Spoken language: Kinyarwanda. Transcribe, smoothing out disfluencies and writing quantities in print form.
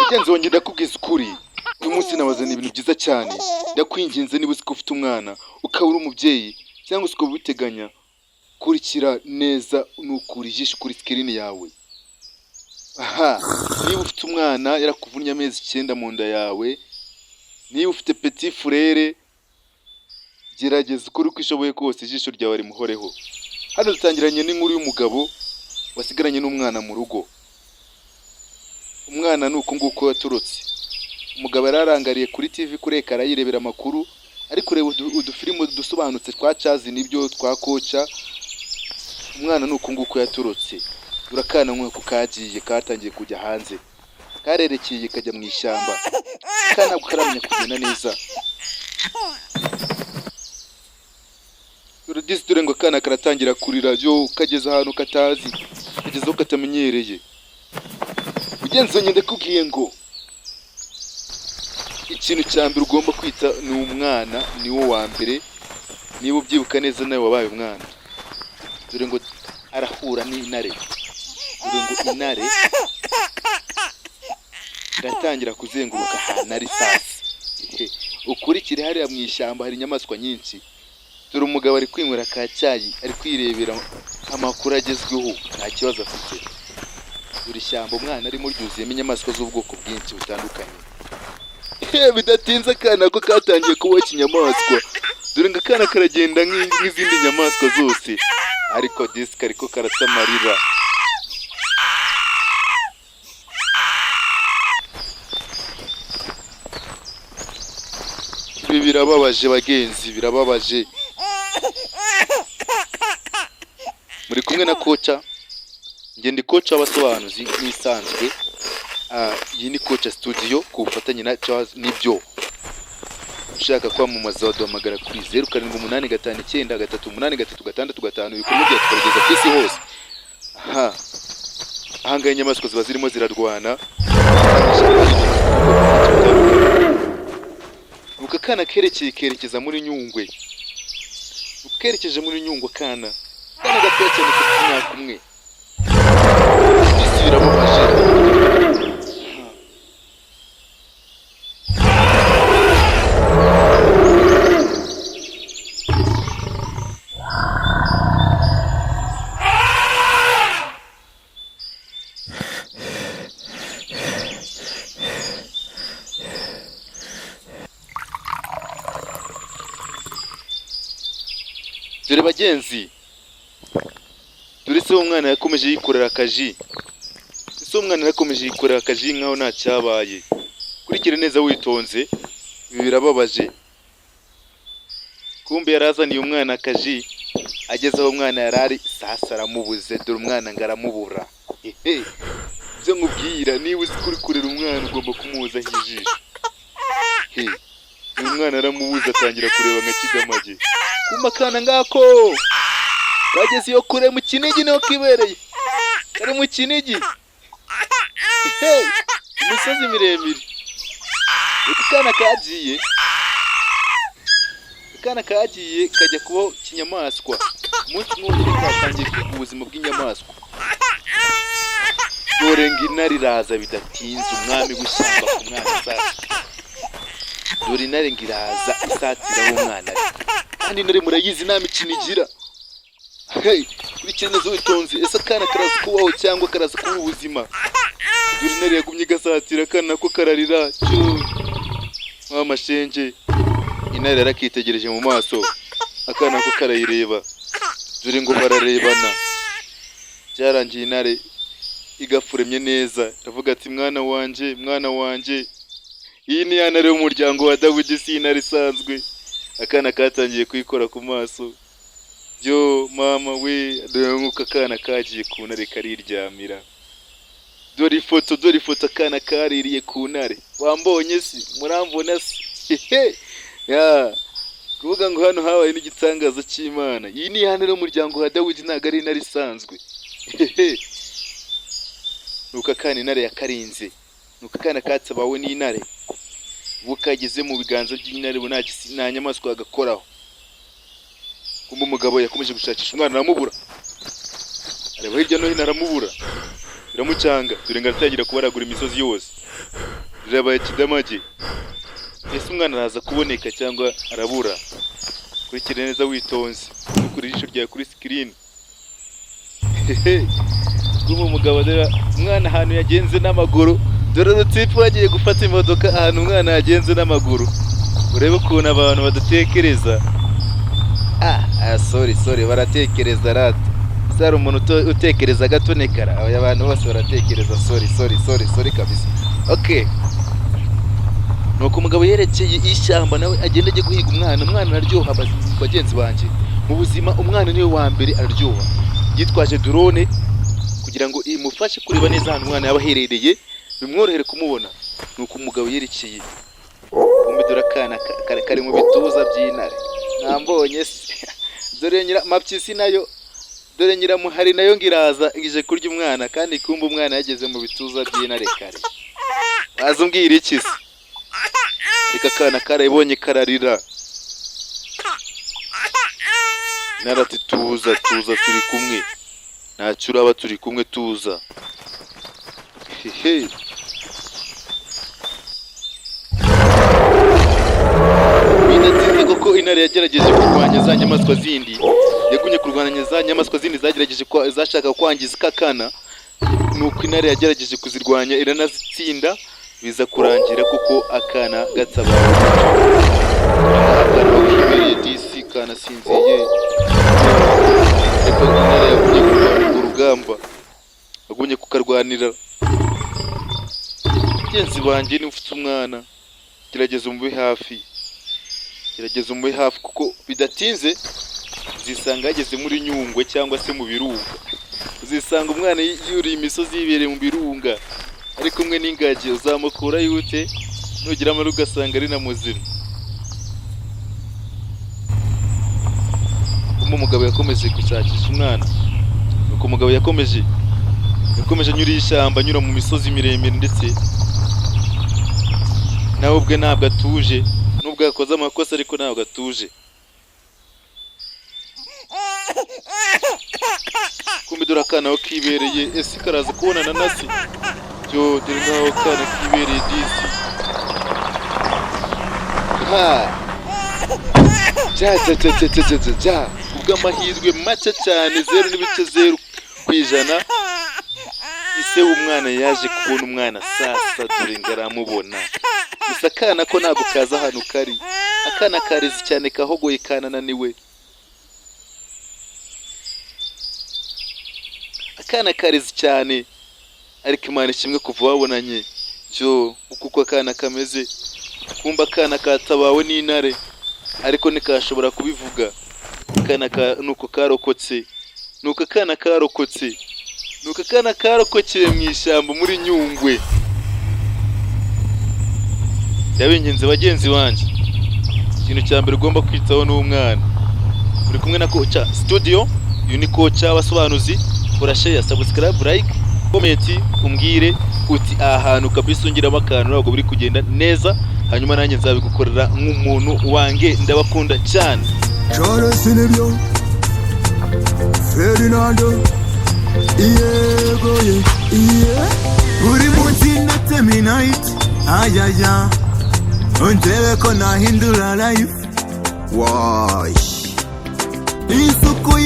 Mugenzi wanjye ndakubwiza ukuri, uyu munsi nabazaniye ibintu byiza cyane. Ndakwinginze niba uzi ko ufite umwana ukaba uri umubyeyi cyangwa se ukaba ubiteganya, kurikira neza nukura ijisho kuri sikirini yawe. Aha, niba ufite umwana yarakuvunnye amezi 9 mu nda yawe, niba ufite petit frere, gerageza ukuri uko ushoboye kose ijisho ryawe rimuhoreho. Hano dutangiranye n'inkuru y'umugabo wasigaranye n'umwana mu rugo. Umwana nuko nguko yaturutse. Umugabo yararangariye kuri TV kuri ekara yirebera amakuru, ari kureba udufilimo dusobanutse twa Chazi nibyo twa Kocha. Umwana nuko nguko yaturutse. Urakana nk'uko kagiye katangiye kujya hanze. Karerekeye kajya mu ishyamba. Kana gukaramenya kugenda neza. Dore ngo kana karatangira kurira yo kageze ahantu katazi, kageze aho katamenyereye. Mugenzi wanjye ndakubwiye ngo ikintu cya mbere ugomba kwita ni umwana, ni wo wa mbere. Niba ubyibuka neza nawe wabaye umwana. Dore ngo arahura n'intare. Dore ngo intare iratangira kuzenguruka ahantu ari sasi. Ukurikire hariya mu ishyamba hari inyamaswa nyinshi. Dore umugabo ari kwinywera ka cyayi, ari kwirebera amakuru agezweho, nta kibazo afite. Dore ishyamba umwana arimo ryuzuyemo inyamaswa z'ubwoko bwinshi butandukanye. Bidatinze akana ko katangiye kuba ikinyamaswa. Dore ngo akana karagenda nk'izindi nyamaswa zose, ariko disika ariko karatamarira. Ibi birababaje bagenzi, birababaje. Muri kumwe na Kocha. Nge ndi Kocha w'abasobanuzi nk'isanzwe. Iyi ni Kocha Studio ku bufatanye na Chazi nibyo. Ushaka kwamamaza waduhamagara kuri 0785938336 ibikorwa byacu tukabigeza ku isi hose. Ahanga inyamaswa ziba zirimo zirarwana. Ukakana kerekeza muri Nyungwe. Ukerekeje muri Nyungwe kana gatoya cyane k'umwaka umwe. Birababaje. Dore bagenzi, dore se umwana yakomeje yikorera akaji. Se umwana yakomeje yikorera akaji nkaho nta cyabaye. Kurikire neza witonze, ibi birababaje. Kumbe yarazaniye umwana akaji, ageze aho umwana yarari sasa aramubuze. Dore umwana ngaramubura. Byo nkubwira, niba uzi kuri kurera umwana ugomba kumuza hijisho. Uyu mwana aramubuza atangira kureba nka kidamage. Kuma kana ngako bageze yo kure mu Kinigi no kibereye. Kari mu Kinigi. Imisozi miremire. Kana kagiye kajya kuba kinyamaswa. Umunsi mwongere katangiye kwiga ubuzima bw'inyamaswa. Dore ngina riraza bidatinze umwami gushyamba ku mwana sasa. Dore intare ngiraza isatiraho umwana. Kandi intare murayizi nta mikino igira. Kurikira neza witonze, ese akana karaza kubaho cyangwa karaza kuba ubuzima. Dore intare yagumye gasatira akana ko kararira. Mashenge. Intare yarakitegereje mu maso, akana ko karayireba. Dore ngo bararebana. Byarangiye intare igafuremye neza, iravuga ati mwana wanje. Iyi ni ya ntare y'umuryango wa Dawidi, si intare isanzwe. Akana katangiye kwikora ku maso. Yo mama we, dore nk'uko akana kagiye ku ntare kariryamira. Dore ifoto akana kaririye ku ntare. Wambonye si? Murambona si? Kuvuga ngo hano habaye n'igitangaza cy'Imana. Iyi ni ya ntare y'umuryango wa Dawidi, ntago ari intare isanzwe. Nuko akana intare yakarinze. Nuko akana katsabawe n'intare. Bukageze mu biganza by'intare nta nyamaswa agakoraho. Kumbe umugabo yakomeje gushakisha umwana aramubura. Areba hirya no hino aramubura. Biramucanga. Dore ngo aratangira kubaragura imisozi yose. rirabaye kidamage. Ese umwana araza kuboneka cyangwa arabura? Kurikira neza witonze, kuri ijisho ryawe kuri screen. Gumu mugabo dera umwana ahantu yagenze n'amaguru. Dore rutipu wagiye gufata imodoka ahantu umwana yagenze n'amaguru. Urebe ukuntu abantu badatekereza. Sorry baratekereza rata. Sari umuntu utekereza gatonekara. Aba abantu bose baratekereza sorry kabisa. Okay. Nuko umugabo yerekeye ishyamba nawe agenda agiye guhiga umwana araryoha bagenzi banje. Mu buzima umwana niwe wa mbere araryoha. Yitwaje drone kugira ngo imufashe kureba neza ahantu umwana yaba aherereye bimworohere kumubona. Nuko umugabo yerekeye umudura kana kari mu bituza by'intare. Nambonye se. Dore nyira mapyisi nayo dore nyiramuhari nayo ngiraza ije kurya umwana kandi kumba umwana yageze mu bituza by'intare kare. Azumbwira iki se? Reka kana karayibonye kararira. Narati tuza turi kumwe. Ntacyo uraba turi kumwe tuza. Hehe. Bidatinze koko intare yagerageje kurwanya za nyamaswa zindi. Yagunye kurwanya za nyamaswa zindi zagerageje zashaka kwangiza kakana. Nuko intare yagerageje kuzirwanya iranazitsinda. Biza kurangira kuko akana gatsabaye. Akana kibereye disi kana sinziye. Eko intare yagunye kurwanira urugamba. Yagunye kukarwanira. Genzi banje ni ufite umwana. Gerageza umube hafi. Gerageza umube hafi kuko bidatinze zisanga yageze muri Nyungwe cyangwa se mu birunga. Uzisanga umwana yuri imisozi yibereye mu birunga. Ari kumwe n'ingagi uzamukura yute nugira amara ugasanga ari na muzima. Umugabo yakomeje gushakisha umwana. Nuko umugabo yakomeje anyura ishyamba anyura mu misozi miremire ndetse nawe ubwe ntabwo atuje nubwo yakoze amakosa ariko ntabwo atuje. Kumidura kana aho kibereye ese karaza kubonana nasi. Yo dore ngaho kana kibereye disi. Ja ubw'amahirwe make cyane 0.0% ise umwana yaje kubona umwana sasa dore ngaramubona. Gusa kana ko ntabwo kaza hano kari. Akana karizi cyane kahogoye kana naniwe. Akana karizi cyane ariko Imana kimwe kuva wabonanye cyo kuko akana kameze kumba akana katabawe n'intare ariko nikashobora kubivuga. Akana nuko karokotse nuko akana karokotse nuko akana karokokeye mu ishyamba muri Nyungwe. Yabingenze bagenzi banje ikintu cya mbere ugomba kwitaho n'umwana. Uri kumwe na Kocha Studio uyu Kocha abasobanuzi. Kora share, subscribe, like, comment umbwire uti ahantu kabisa ungiramo akantu ntabwo biri kugenda neza hanyuma nanjye nzabigukorera nk'umuntu wange ndabakunda cyane. Joro sinebyo Ferdinando Iye uri munsi ndetse midnight ayaya ontebe ko nahindura life. Why isuku